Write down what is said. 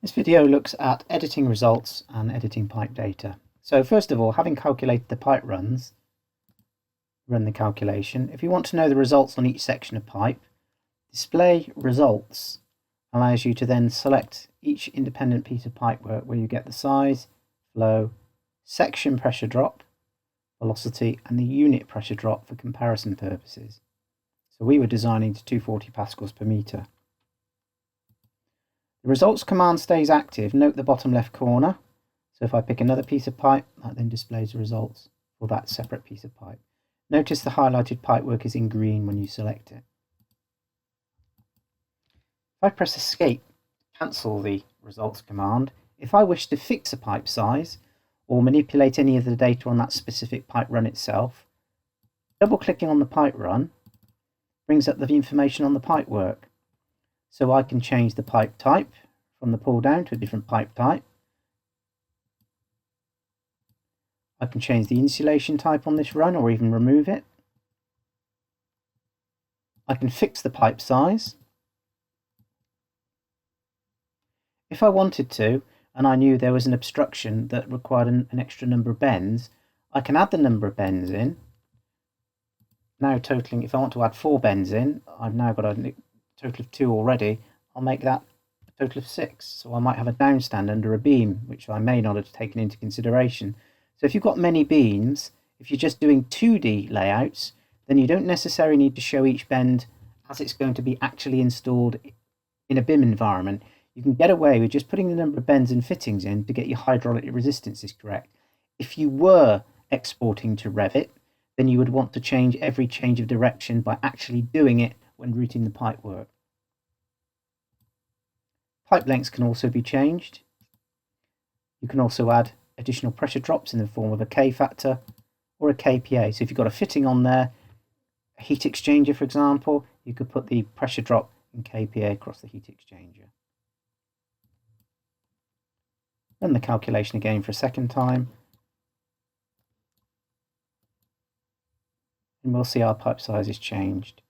This video looks at editing results and editing pipe data. So first of all, having calculated the pipe runs, run the calculation. If you want to know the results on each section of pipe, display results allows you to then select each independent piece of pipework where you get the size, flow, section pressure drop, velocity and the unit pressure drop for comparison purposes. So we were designing to 240 pascals per metre. The results command stays active. Note the bottom left corner. So if I pick another piece of pipe, that then displays the results for that separate piece of pipe. Notice the highlighted pipework is in green when you select it. If I press escape, cancel the results command. If I wish to fix a pipe size or manipulate any of the data on that specific pipe run itself, double clicking on the pipe run brings up the information on the pipework. So I can change the pipe type from the pull down to a different pipe type. I can change the insulation type on this run or even remove it. I can fix the pipe size. If I wanted to, and I knew there was an obstruction that required an extra number of bends, I can add the number of bends in. Now totaling, if I want to add 4 bends in, I've now got a total of 2 already. I'll make that a total of 6. So I might have a downstand under a beam, which I may not have taken into consideration. So if you've got many beams, if you're just doing 2D layouts, then you don't necessarily need to show each bend as it's going to be actually installed in a BIM environment. You can get away with just putting the number of bends and fittings in to get your hydraulic resistances correct. If you were exporting to Revit, then you would want to change every change of direction by actually doing it when routing the pipework. Pipe lengths can also be changed. You can also add additional pressure drops in the form of a K factor or a kPa. So if you've got a fitting on there, a heat exchanger for example, you could put the pressure drop in kPa across the heat exchanger. Run the calculation again for a second time. And we'll see our pipe size is changed.